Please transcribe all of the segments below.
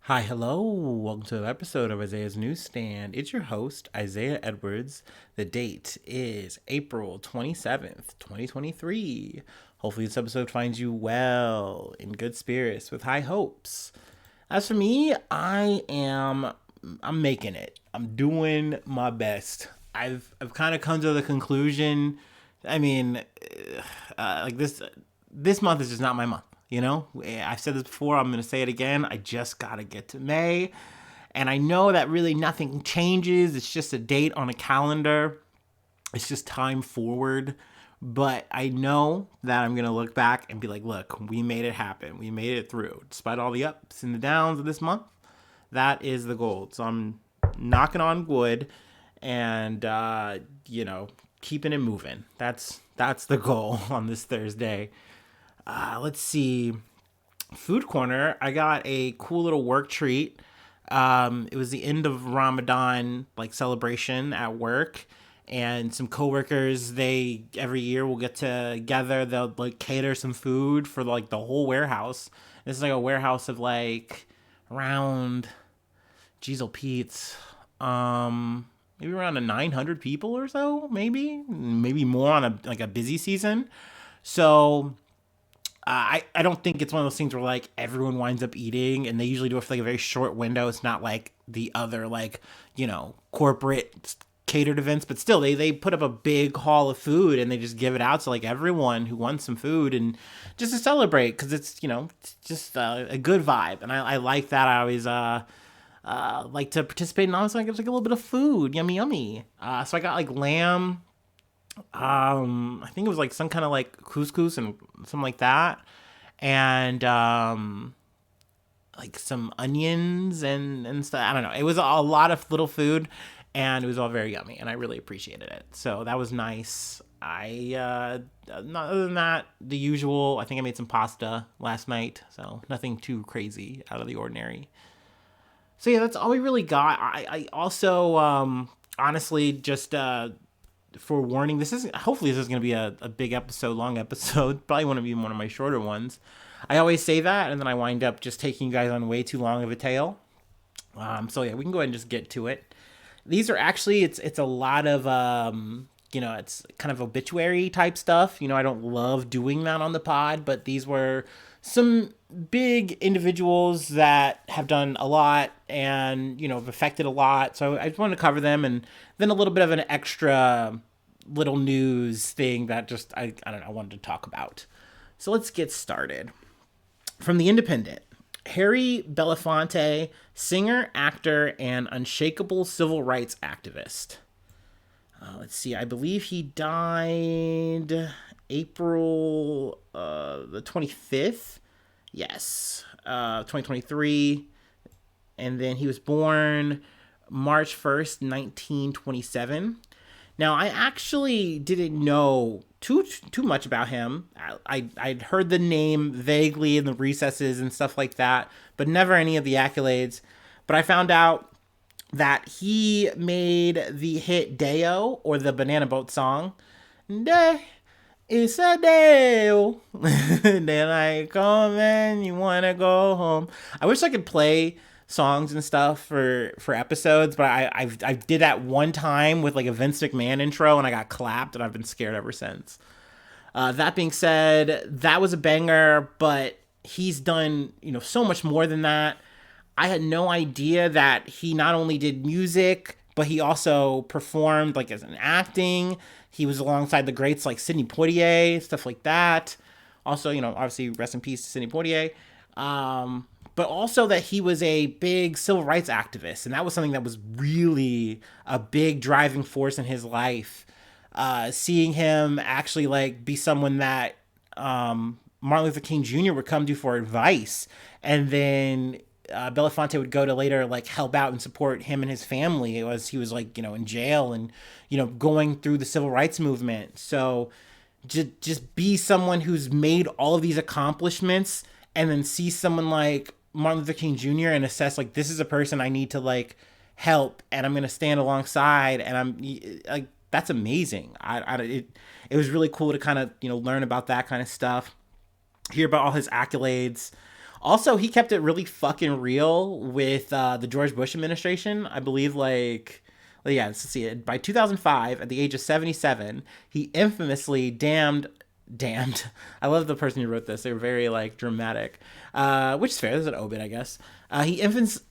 Hi, hello. Welcome to an episode of Isaiah's Newsstand. It's your host, Isaiah Edwards. The date is April 27th, 2023. Hopefully, this episode finds you well, in good spirits, with high hopes. As for me, I'm making it. I'm doing my best. I've kind of come to the conclusion. I mean, like this month is just not my month. I've said this before. I'm gonna say it again. I just gotta get to May, and I know that really nothing changes. It's just a date on a calendar. It's just time forward. But I know that I'm gonna look back and be like, look, we made it happen. We made it through, despite all the ups and the downs of this month. That is the goal. So I'm knocking on wood, and keeping it moving. That's the goal on this Thursday. Let's see. Food corner. I got a cool little work treat. It was the end of Ramadan like celebration at work, and some coworkers, they every year will get together. They'll like cater some food for like the whole warehouse. This is like a warehouse of like around Jeezel Pete's, maybe around a 900 people or so, maybe more on a busy season. So I don't think it's one of those things where like everyone winds up eating, and they usually do it for like a very short window. It's not like the other like corporate catered events, but still they put up a big hall of food and they just give it out to like everyone who wants some food, and just to celebrate, because it's just a good vibe, and I like that. I always like to participate, and also I get like a little bit of food, yummy yummy. So I got like lamb, I think it was like some kind of like couscous and something like that, and like some onions and stuff. I don't know. It was a lot of little food, and it was all very yummy, and I really appreciated it. So that was nice. Not other than that, the usual. I think I made some pasta last night, so nothing too crazy out of the ordinary. So yeah, that's all we really got. I also honestly just forewarning, this is hopefully this is going to be a big episode, long episode. Probably want to be one of my shorter ones. I always say that, and then I wind up just taking you guys on way too long of a tale. So yeah, we can go ahead and just get to it. These are actually, it's a lot of it's kind of obituary type stuff. I don't love doing that on the pod, but these were some big individuals that have done a lot, and have affected a lot. So I just wanted to cover them, and then a little bit of an extra little news thing that just I don't know, I wanted to talk about. So let's get started. From the Independent, Harry Belafonte, singer, actor, and unshakable civil rights activist. Let's see, I believe he died April the 25th. Yes, 2023. And then he was born March 1st, 1927. Now, I actually didn't know too much about him. I'd heard the name vaguely in the recesses and stuff like that, but never any of the accolades. But I found out that he made the hit Deo, or the Banana Boat song. Day, it's a day. Daylight come and you wanna go home. I wish I could play songs and stuff for episodes, but I did that one time with like a Vince McMahon intro, and I got clapped, and I've been scared ever since. That being said, that was a banger, but he's done so much more than that. I had no idea that he not only did music, but he also performed like as an acting. He was alongside the greats like Sidney Poitier, stuff like that. Also, obviously, rest in peace to Sidney Poitier. But also that he was a big civil rights activist, and that was something that was really a big driving force in his life. Seeing him actually like be someone that Martin Luther King Jr. would come to for advice, and then Belafonte would go to later like help out and support him and his family as he was like in jail, and going through the civil rights movement. So just be someone who's made all of these accomplishments, and then see someone like Martin Luther King Jr. and assess like, this is a person I need to like help, and I'm gonna stand alongside, and I'm like, that's amazing. It was really cool to kind of learn about that kind of stuff, hear about all his accolades. Also, he kept it really fucking real with the George Bush administration. I believe, like, well, yeah, let's see it. By 2005, at the age of 77, he infamously damned. I love the person who wrote this. They were very, like, dramatic, which is fair. There's an obit, I guess. He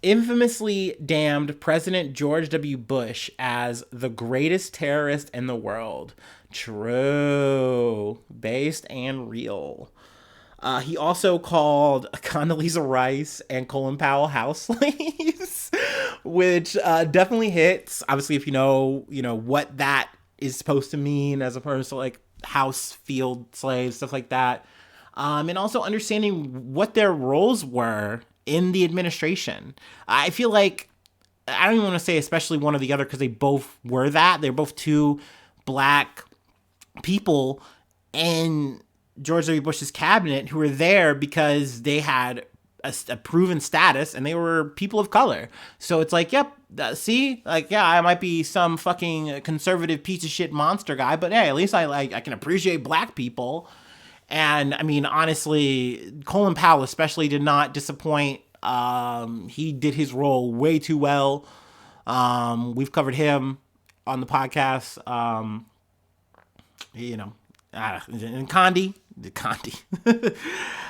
infamously damned President George W. Bush as the greatest terrorist in the world. True. Based and real. He also called Condoleezza Rice and Colin Powell house slaves, which definitely hits. Obviously, if you know what that is supposed to mean as opposed to like house field slaves, stuff like that. And also understanding what their roles were in the administration. I feel like, I don't even want to say especially one or the other because they both were that. They're both two black people in George W. Bush's cabinet who were there because they had a proven status and they were people of color. So it's like, yep, see, like, yeah, I might be some fucking conservative piece of shit monster guy, but hey, at least I can appreciate black people. And I mean, honestly, Colin Powell especially did not disappoint. He did his role way too well. We've covered him on the podcast. And Condi,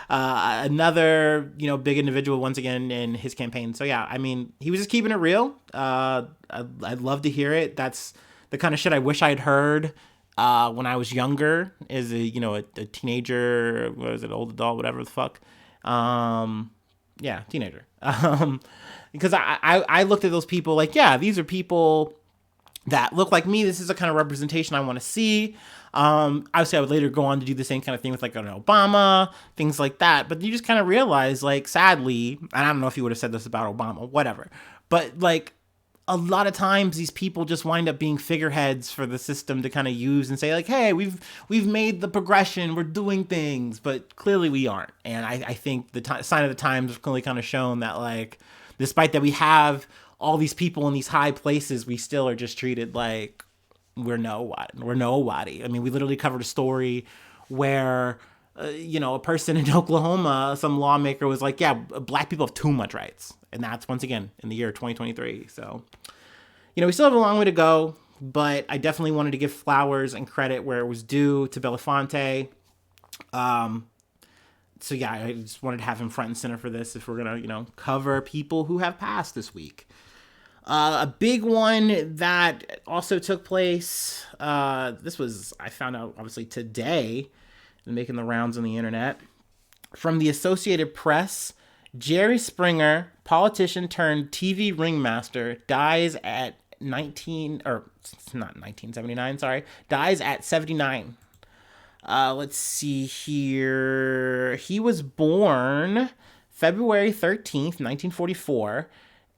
another, big individual once again in his campaign. So yeah, I mean, he was just keeping it real. I'd love to hear it. That's the kind of shit I wish I'd heard when I was younger, as a teenager, what is it, old adult, whatever the fuck. Yeah, teenager. Because I looked at those people like, yeah, these are people that look like me. This is the kind of representation I want to see. Obviously, I would later go on to do the same kind of thing with like an Obama, things like that. But you just kind of realize, like, sadly, and I don't know if you would have said this about Obama, whatever. But like, a lot of times these people just wind up being figureheads for the system to kind of use and say like, hey, we've made the progression, we're doing things, but clearly we aren't. And I think the sign of the times have clearly kind of shown that, like, despite that we have all these people in these high places, we still are just treated like we're nobody. I mean, we literally covered a story where, a person in Oklahoma, some lawmaker was like, yeah, black people have too much rights. And that's, once again, in the year 2023. So, we still have a long way to go, but I definitely wanted to give flowers and credit where it was due to Belafonte. So yeah, I just wanted to have him front and center for this if we're going to, cover people who have passed this week. A big one that also took place, this was, I found out obviously today, making the rounds on the internet, from the Associated Press. Jerry Springer, politician turned TV ringmaster, dies at 79. Let's see here. He was born February 13th, 1944,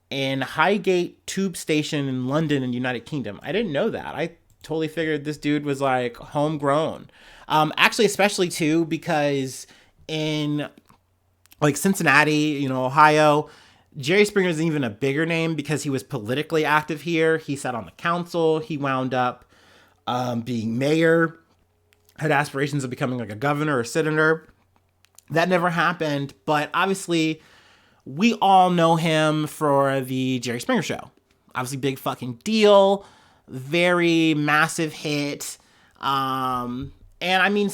in Highgate Tube Station in London in the United Kingdom. I didn't know that. I totally figured this dude was like homegrown. Actually, especially too, because in like Cincinnati, Ohio, Jerry Springer is even a bigger name because he was politically active here. He sat on the council. He wound up being mayor, had aspirations of becoming like a governor or senator. That never happened, but obviously we all know him for the Jerry Springer Show. Obviously, big fucking deal, very massive hit. And I mean,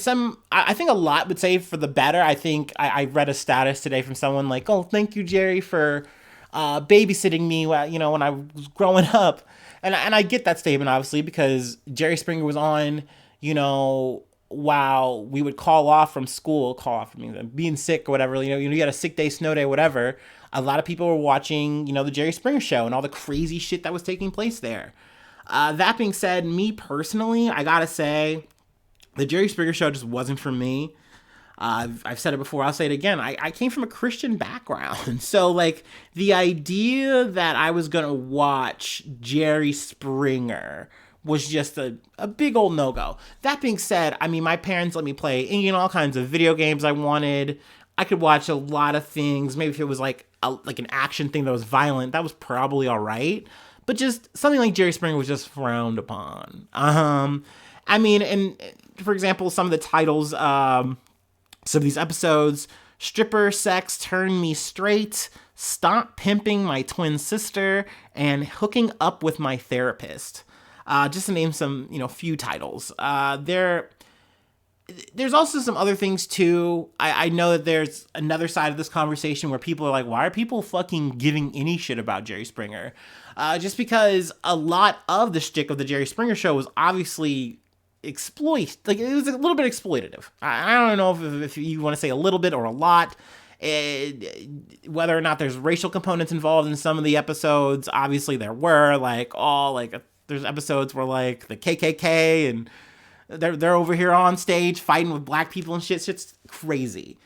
I think a lot would say for the better. I think I read a status today from someone like, oh, thank you, Jerry, for babysitting me when I was growing up. And I get that statement, obviously, because Jerry Springer was on, while we would call off from school, being sick or whatever, you had a sick day, snow day, whatever. A lot of people were watching, the Jerry Springer Show and all the crazy shit that was taking place there. That being said, me personally, I gotta say, the Jerry Springer Show just wasn't for me. I've said it before, I'll say it again. I came from a Christian background. So, like, the idea that I was going to watch Jerry Springer was just a big old no-go. That being said, I mean, my parents let me play all kinds of video games I wanted. I could watch a lot of things. Maybe if it was like an action thing that was violent, that was probably all right. But just something like Jerry Springer was just frowned upon. I mean, and for example, some of the titles, some of these episodes Stripper sex turned me straight. Stop pimping my twin sister and hooking up with my therapist. Just to name some, few titles. There's also some other things too. I know that there's another side of this conversation where people are like, why are people fucking giving any shit about Jerry Springer? Just because a lot of the shtick of the Jerry Springer show was obviously it was a little bit exploitative. I don't know if you want to say a little bit or a lot. Whether or not there's racial components involved in some of the episodes, obviously there were there's episodes where like the KKK and they're over here on stage fighting with black people and shit. Shit's crazy.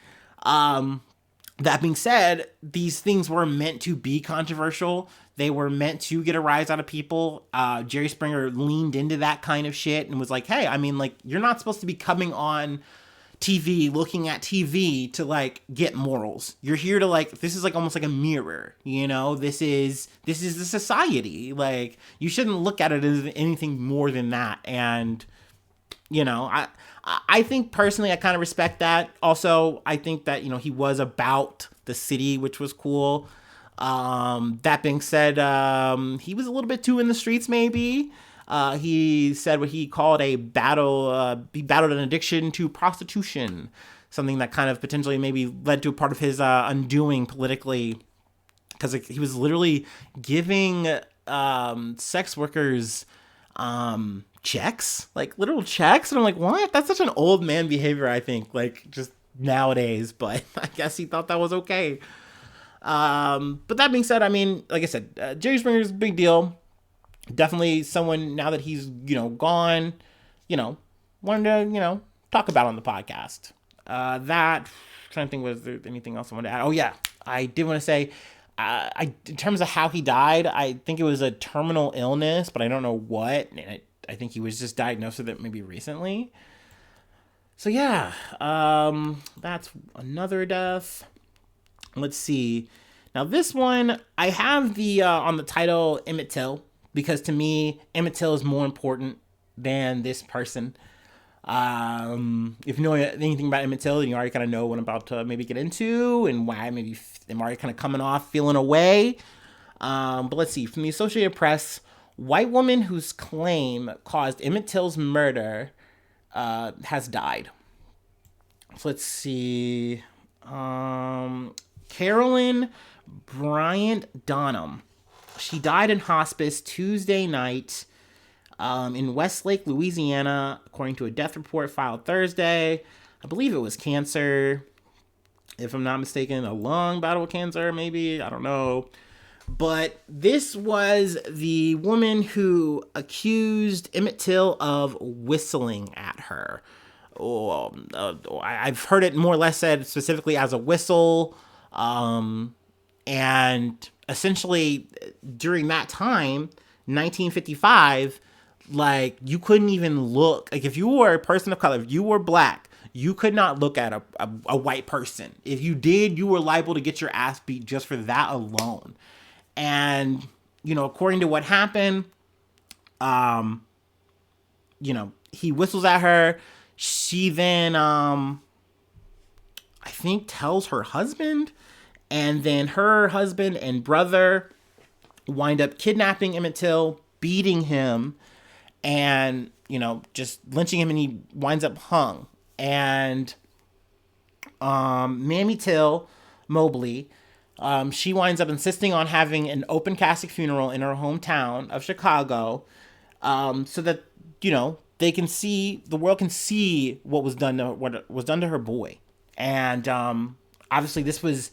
That being said, these things were meant to be controversial. They were meant to get a rise out of people. Jerry Springer leaned into that kind of shit and was like, hey, you're not supposed to be coming on TV, looking at TV to like get morals. You're here to this is almost like a mirror, this is the society. Like, you shouldn't look at it as anything more than that. And, I think personally, I kind of respect that. Also, I think that, he was about the city, which was cool. That being said, he was a little bit too in the streets, maybe. He said what he called he battled an addiction to prostitution, something that kind of potentially maybe led to a part of his undoing politically, because he was literally giving sex workers checks, like literal checks, and I'm like, what? That's such an old man behavior, I think, just nowadays, but I guess he thought that was okay. But that being said, like I said, Jerry Springer's a big deal. Definitely someone, now that he's, gone, wanted to, talk about on the podcast. I'm trying to think, was there anything else I wanted to add? Oh yeah, I did want to say, in terms of how he died, I think it was a terminal illness, but I don't know what, and I think he was just diagnosed with it maybe recently. So yeah, that's another death. Let's see. Now this one, I have the on the title Emmett Till, because to me, Emmett Till is more important than this person. If you know anything about Emmett Till, then you already kind of know what I'm about to maybe get into and why maybe I'm already kind of coming off feeling away. But let's see. From the Associated Press, white woman whose claim caused Emmett Till's murder has died. So let's see. Carolyn Bryant Donham. She died in hospice Tuesday night in Westlake, Louisiana, according to a death report filed Thursday. I believe it was cancer. If I'm not mistaken, a lung battle with cancer, maybe. I don't know. But this was the woman who accused Emmett Till of whistling at her. I've heard it more or less said specifically as a whistle. And essentially during that time, 1955, you couldn't even look, if you were a person of color, if you were black, you could not look at a white person. If you did, you were liable to get your ass beat just for that alone. And, according to what happened, he whistles at her. She then, I think, tells her husband, and then her husband and brother wind up kidnapping Emmett Till, beating him, and, just lynching him, and he winds up hung. And Mamie Till Mobley, she winds up insisting on having an open casket funeral in her hometown of Chicago, so that, they can see, the world can see what was done to her boy. And obviously this was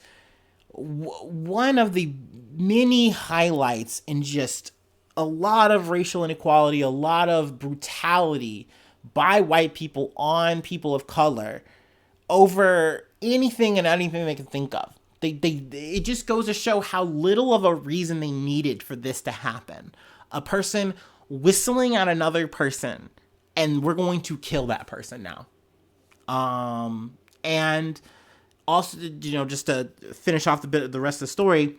one of the many highlights in just a lot of racial inequality, a lot of brutality by white people on people of color over anything and anything they can think of. It just goes to show how little of a reason they needed for this to happen. A person whistling at another person, and we're going to kill that person now. And also, just to finish off the rest of the story,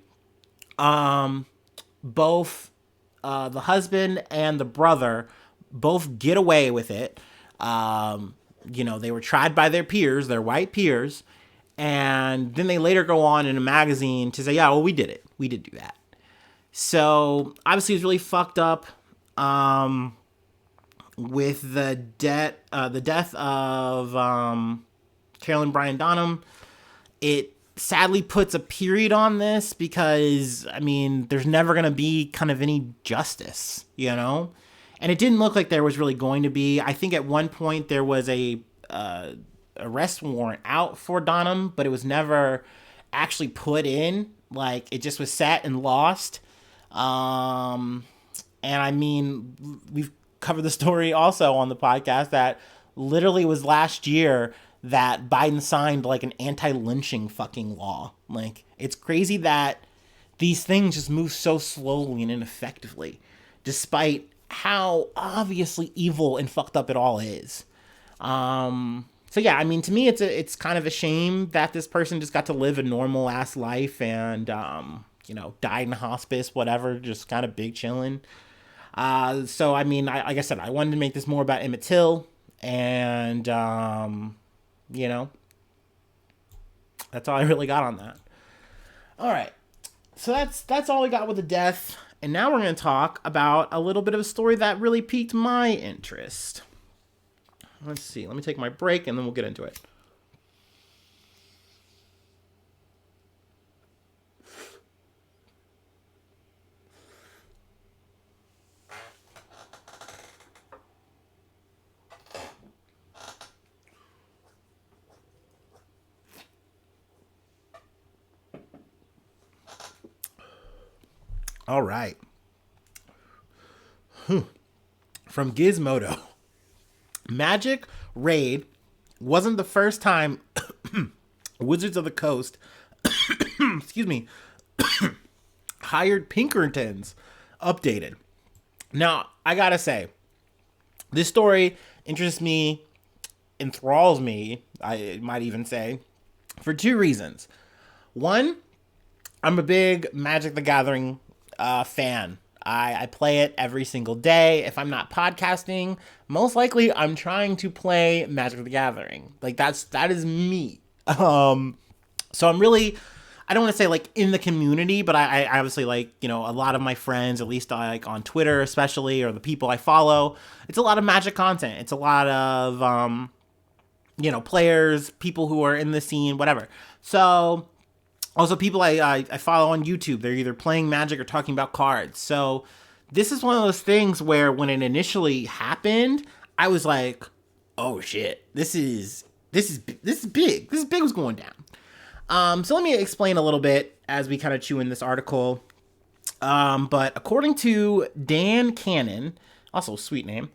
both the husband and the brother both get away with it. They were tried by their peers, their white peers, And then they later go on in a magazine to say, yeah, well, we did it. We did do that. So obviously it was really fucked up with the death of Carolyn Bryan Donham. It sadly puts a period on this because, I mean, there's never going to be kind of any justice, you know? And it didn't look like there was really going to be. I think at one point there was a arrest warrant out for Donham, but it was never actually put in. Like, it just was set and lost. And I mean, we've covered the story also on the podcast that literally was last year that Biden signed like an anti-lynching fucking law. Like, it's crazy that these things just move so slowly and ineffectively, despite how obviously evil and fucked up it all is. So yeah, I mean, to me, it's kind of a shame that this person just got to live a normal ass life and, died in hospice, whatever, just kind of big chilling. So, I mean, like I said, I wanted to make this more about Emmett Till, and, that's all I really got on that. All right. So that's all I got with the death. And now we're going to talk about a little bit of a story that really piqued my interest. Let's see. Let me take my break and then we'll get into it. All right. From Gizmodo. Magic Raid wasn't the first time Wizards of the Coast excuse me hired Pinkertons. Updated. Now, I gotta say, this story interests me, enthralls me, I might even say, for two reasons. One, I'm a big Magic the Gathering fan. I play it every single day. If I'm not podcasting, most likely I'm trying to play Magic the Gathering. Like, that is me. So I'm really, I don't want to say like in the community, but I obviously, like, a lot of my friends, at least like on Twitter especially, or the people I follow, it's a lot of Magic content. It's a lot of, players, people who are in the scene, whatever. So also, people I follow on YouTube, they're either playing Magic or talking about cards. So this is one of those things where when it initially happened, I was like, oh shit, this is big. This is big what's going down. So let me explain a little bit as we kind of chew in this article. But according to Dan Cannon, also a sweet name,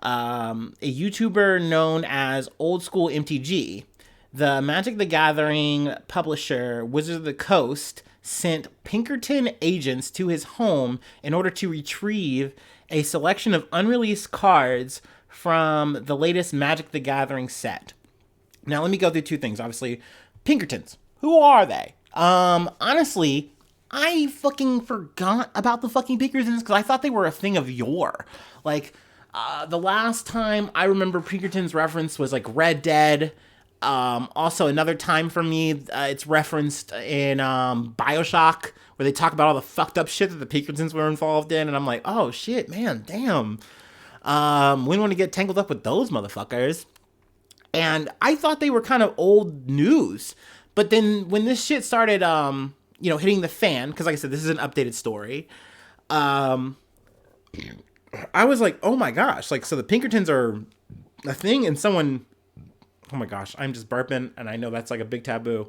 a YouTuber known as Old School MTG, the Magic the Gathering publisher, Wizards of the Coast, sent Pinkerton agents to his home in order to retrieve a selection of unreleased cards from the latest Magic the Gathering set. Now, let me go through two things. Obviously, Pinkertons. Who are they? Honestly, I fucking forgot about the fucking Pinkertons because I thought they were a thing of yore. Like, the last time I remember Pinkertons reference was like Red Dead. Also, another time for me, it's referenced in BioShock, where they talk about all the fucked up shit that the Pinkertons were involved in, and I'm like, oh shit, man, damn. We want to get tangled up with those motherfuckers. And I thought they were kind of old news, but then when this shit started, hitting the fan, because like I said, this is an updated story, I was like, oh my gosh, like, so the Pinkertons are a thing, and someone... Oh my gosh, I'm just burping, and I know that's like a big taboo.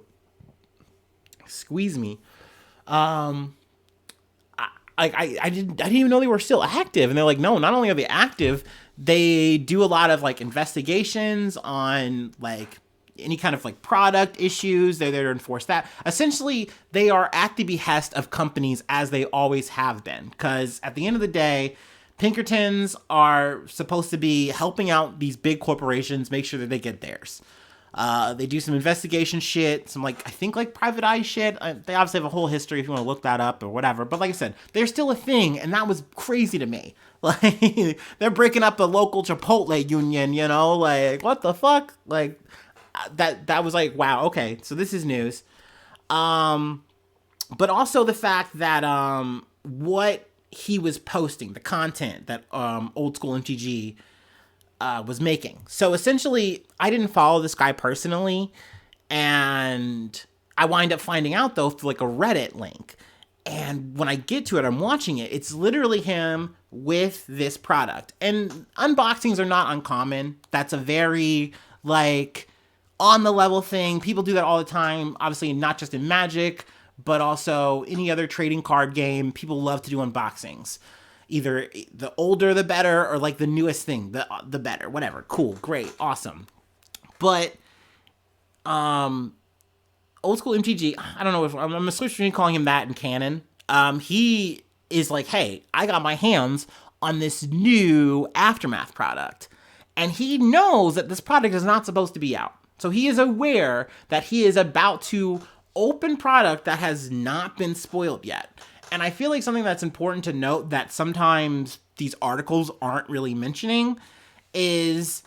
Squeeze me. I didn't even know they were still active, and they're like, no, not only are they active, they do a lot of like investigations on like any kind of like product issues. They're there to enforce that. Essentially, they are at the behest of companies, as they always have been, because at the end of the day, Pinkertons are supposed to be helping out these big corporations make sure that they get theirs. They do some investigation shit, some I think private eye shit. They obviously have a whole history if you want to look that up or whatever. But like I said, they're still a thing, and that was crazy to me. Like, they're breaking up a local Chipotle union, like, what the fuck? Like, that was like, wow, okay, so this is news. But also the fact that what he was posting, the content that old school MTG was making. So essentially, I didn't follow this guy personally, and I wind up finding out though through like a Reddit link. And when I get to it, I'm watching it. It's literally him with this product. And unboxings are not uncommon. That's a very like on the level thing. People do that all the time. Obviously, not just in Magic, but also any other trading card game. People love to do unboxings. Either the older the better, or like the newest thing, the better. Whatever. Cool, great, awesome. But old school MTG, I don't know if I'm gonna switch between calling him that and canon. He is like, hey, I got my hands on this new Aftermath product. And he knows that this product is not supposed to be out. So he is aware that he is about to open product that has not been spoiled yet. And I feel like something that's important to note that sometimes these articles aren't really mentioning is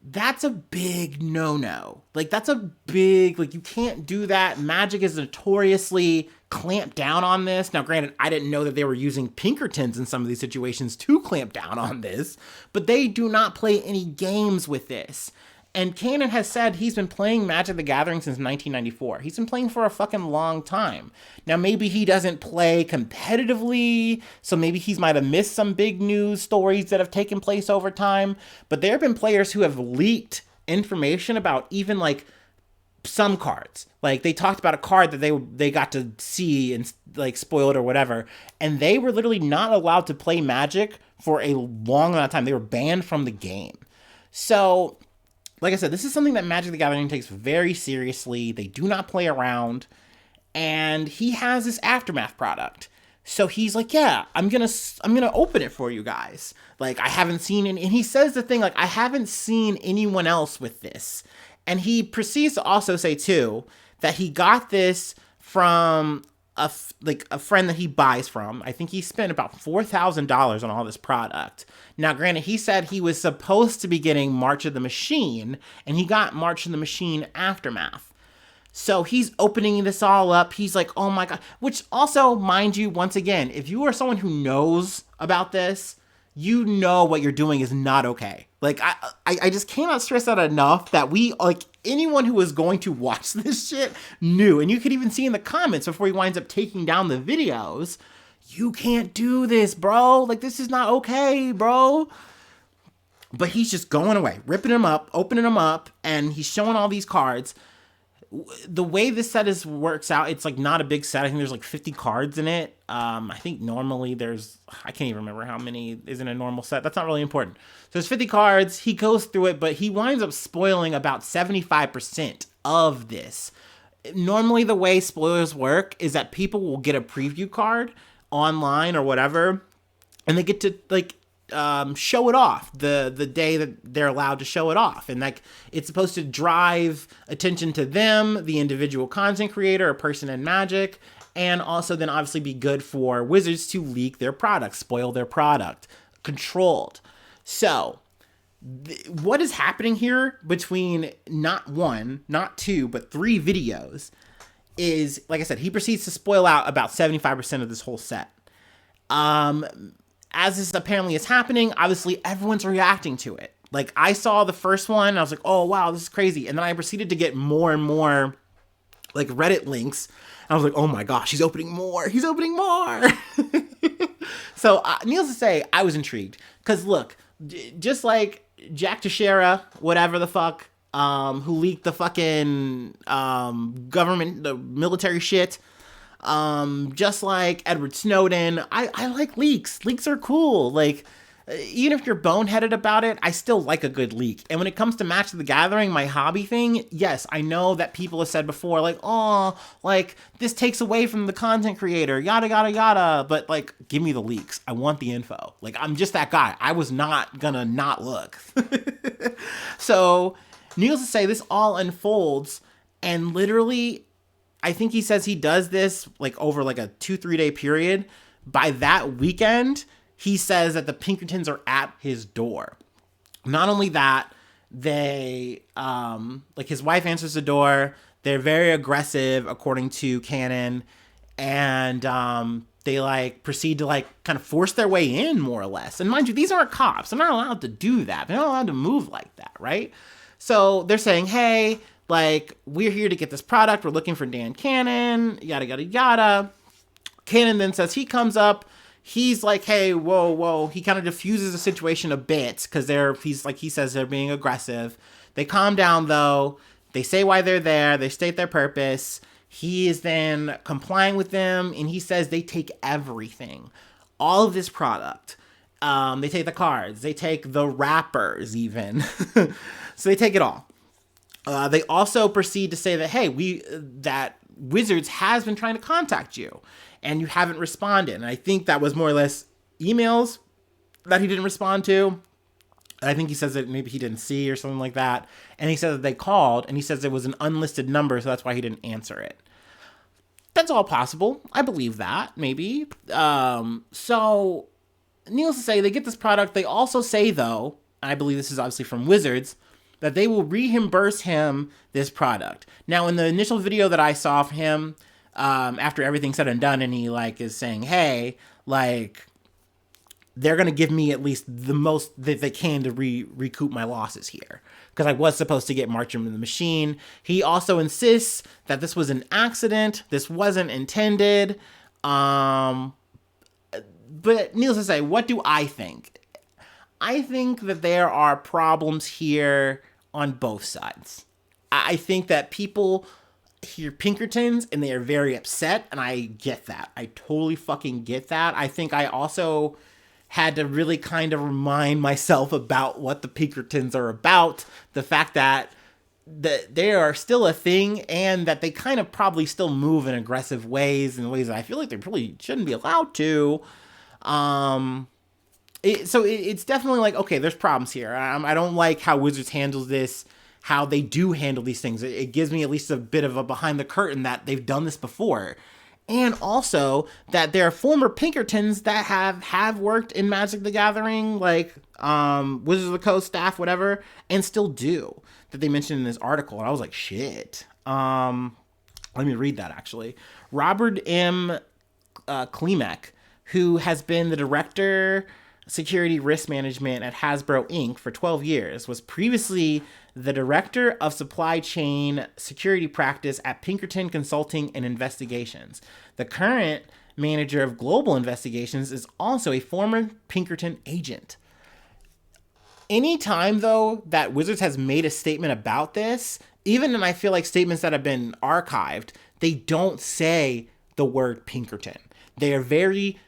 that's a big no-no. Like, that's a big, like, you can't do that. Magic is notoriously clamped down on this. Now, granted, I didn't know that they were using Pinkertons in some of these situations to clamp down on this, but they do not play any games with this. And Cannon has said he's been playing Magic the Gathering since 1994. He's been playing for a fucking long time. Now, maybe he doesn't play competitively, so maybe he might have missed some big news stories that have taken place over time. But there have been players who have leaked information about even, like, some cards. Like, they talked about a card that they got to see and, like, spoiled or whatever. And they were literally not allowed to play Magic for a long amount of time. They were banned from the game. So, like I said, this is something that Magic the Gathering takes very seriously. They do not play around. And he has this Aftermath product. So he's like, yeah, I'm gonna open it for you guys. Like, I haven't seen any, and he says the thing, like, I haven't seen anyone else with this. And he proceeds to also say, too, that he got this from a friend that he buys from. I think he spent about $4,000 on all this product. Now, granted, he said he was supposed to be getting March of the Machine, and he got March of the Machine Aftermath. So he's opening this all up. He's like, oh my God. Which also, mind you, once again, if you are someone who knows about this, you know what you're doing is not okay. Like, I just cannot stress that enough that we, like, anyone who is going to watch this shit knew. And you could even see in the comments before he winds up taking down the videos, you can't do this, bro. Like, this is not okay, bro. But he's just going away, ripping them up, opening them up, and he's showing all these cards. The way this set works out, it's like not a big set. I think there's like 50 cards in it. I think normally I can't even remember how many is in a normal set. That's not really important. So there's 50 cards. He goes through it, but he winds up spoiling about 75% of this. Normally the way spoilers work is that people will get a preview card online or whatever, and they get to, like, show it off the day that they're allowed to show it off. And, like, it's supposed to drive attention to them, the individual content creator or person in Magic, and also then obviously be good for Wizards to leak their product, spoil their product, controlled. So what is happening here between not one, not two, but 3 videos is, like I said, he proceeds to spoil out about 75% of this whole set. As this apparently is happening, obviously everyone's reacting to it. Like, I saw the first one, and I was like, oh, wow, this is crazy. And then I proceeded to get more and more, like, Reddit links. And I was like, oh my gosh, he's opening more. He's opening more. So, needless to say, I was intrigued. Because, look, just like Jack Teixeira, whatever the fuck, who leaked the fucking government, the military shit, just like Edward Snowden, I like leaks. Leaks are cool. Like, even if you're boneheaded about it, I still like a good leak. And when it comes to Magic the Gathering, my hobby thing, yes, I know that people have said before, like, oh, like, this takes away from the content creator, yada, yada, yada. But, like, give me the leaks. I want the info. Like, I'm just that guy. I was not gonna not look. So, needless to say, this all unfolds, and literally, I think he says he does this, like, over, like, a 2-3 day period. By that weekend, he says that the Pinkertons are at his door. Not only that, they like his wife answers the door. They're very aggressive according to canon, and they like proceed to like kind of force their way in, more or less. And mind you, these aren't cops. They're not allowed to do that. They're not allowed to move like that, right? So they're saying, hey, like, we're here to get this product. We're looking for Dan Cannon, yada, yada, yada. Cannon then says he comes up. He's like, hey, whoa. He kind of diffuses the situation a bit because he says they're being aggressive. They calm down, though. They say why they're there. They state their purpose. He is then complying with them, and he says they take everything, all of this product. They take the cards. They take the wrappers, even. So they take it all. They also proceed to say that, hey, that Wizards has been trying to contact you, and you haven't responded. And I think that was more or less emails that he didn't respond to. I think he says that maybe he didn't see or something like that. And he said that they called, and he says it was an unlisted number, so that's why he didn't answer it. That's all possible. I believe that, maybe. So, needless to say, they get this product. They also say, though, I believe this is obviously from Wizards, that they will reimburse him this product. Now, in the initial video that I saw of him, after everything's said and done, and he, like, is saying, hey, like, they're going to give me at least the most that they can to recoup my losses here. Because I was supposed to get March into the Machine. He also insists that this was an accident. This wasn't intended. But needless to say, what do I think? I think that there are problems here on both sides. I think that people hear Pinkertons and they are very upset, and I get that. I totally fucking get that. I think I also had to really kind of remind myself about what the Pinkertons are about. The fact that they are still a thing, and that they kind of probably still move in aggressive ways, in ways that I feel like they probably shouldn't be allowed to. It's definitely like, okay, there's problems here. I don't like how Wizards handles this, how they do handle these things. It gives me at least a bit of a behind the curtain that they've done this before. And also that there are former Pinkertons that have worked in Magic the Gathering, like Wizards of the Coast staff, whatever, and still do, that they mentioned in this article. And I was like, shit. Let me read that, actually. Robert M. Klimek, who has been the director security risk management at Hasbro Inc. for 12 years, was previously the director of supply chain security practice at Pinkerton Consulting and Investigations. The current manager of global investigations is also a former Pinkerton agent. Anytime, though, that Wizards has made a statement about this, even in I feel like statements that have been archived, they don't say the word Pinkerton. They are very,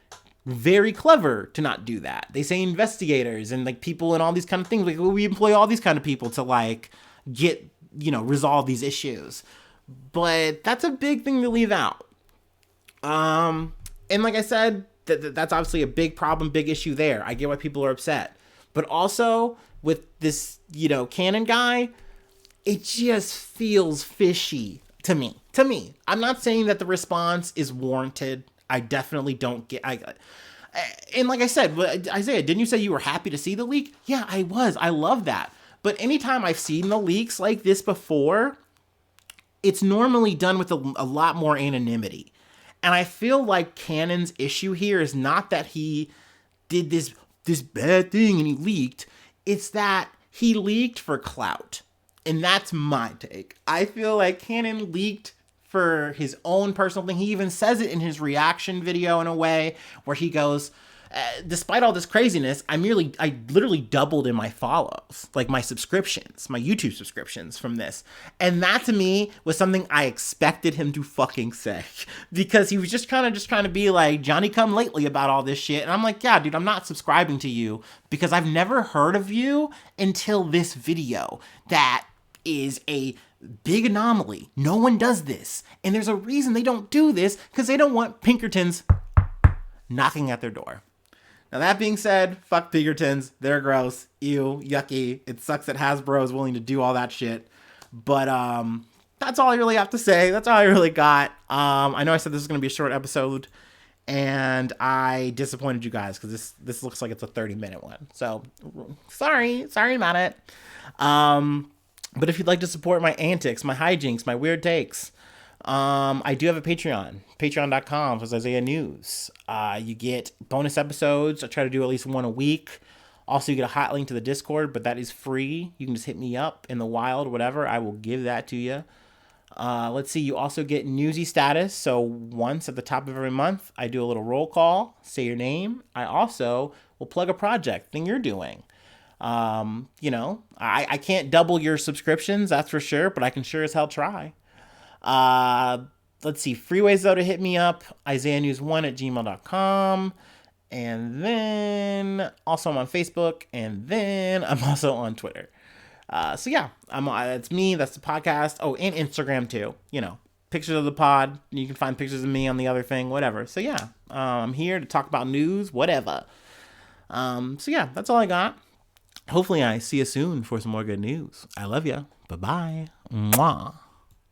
very clever to not do that. They say investigators and like people and all these kind of things. Like, we employ all these kind of people to like get, resolve these issues. But that's a big thing to leave out. And like I said, that's obviously a big problem, big issue there. I get why people are upset. But also with this, Cannon guy, it just feels fishy to me. I'm not saying that the response is warranted. I definitely don't get. And like I said, Isaiah, didn't you say you were happy to see the leak? Yeah, I was. I love that. But anytime I've seen the leaks like this before, it's normally done with a lot more anonymity. And I feel like Cannon's issue here is not that he did this bad thing and he leaked. It's that he leaked for clout. And that's my take. I feel like Cannon leaked for his own personal thing. He even says it in his reaction video in a way where he goes, despite all this craziness, I literally doubled in my follows, like my subscriptions, my YouTube subscriptions from this. And that to me was something I expected him to fucking say, because he was just trying to be like Johnny come lately about all this shit. And I'm like, yeah, dude, I'm not subscribing to you because I've never heard of you until this video. That is a big anomaly. No one does this. And there's a reason they don't do this, because they don't want Pinkertons knocking at their door. Now, that being said, fuck Pinkertons. They're gross. Ew. Yucky. It sucks that Hasbro is willing to do all that shit. But that's all I really have to say. That's all I really got. I know I said this is going to be a short episode, and I disappointed you guys because this looks like it's a 30-minute one. So sorry about it. But if you'd like to support my antics, my hijinks, my weird takes, I do have a Patreon, patreon.com for Isaiah News. You get bonus episodes. I try to do at least one a week. Also, you get a hot link to the Discord, but that is free. You can just hit me up in the wild, whatever. I will give that to you. Let's see. You also get newsy status. So once at the top of every month, I do a little roll call, say your name. I also will plug a project thing you're doing. I can't double your subscriptions, that's for sure, but I can sure as hell try. Let's see. Free ways, though, to hit me up. IsaiahNews1@gmail.com. And then also I'm on Facebook. And then I'm also on Twitter. So yeah, that's me. That's the podcast. Oh, and Instagram too. Pictures of the pod. You can find pictures of me on the other thing, whatever. So yeah, I'm here to talk about news, whatever. So yeah, that's all I got. Hopefully I see you soon for some more good news. I love you. Bye-bye. Mwah.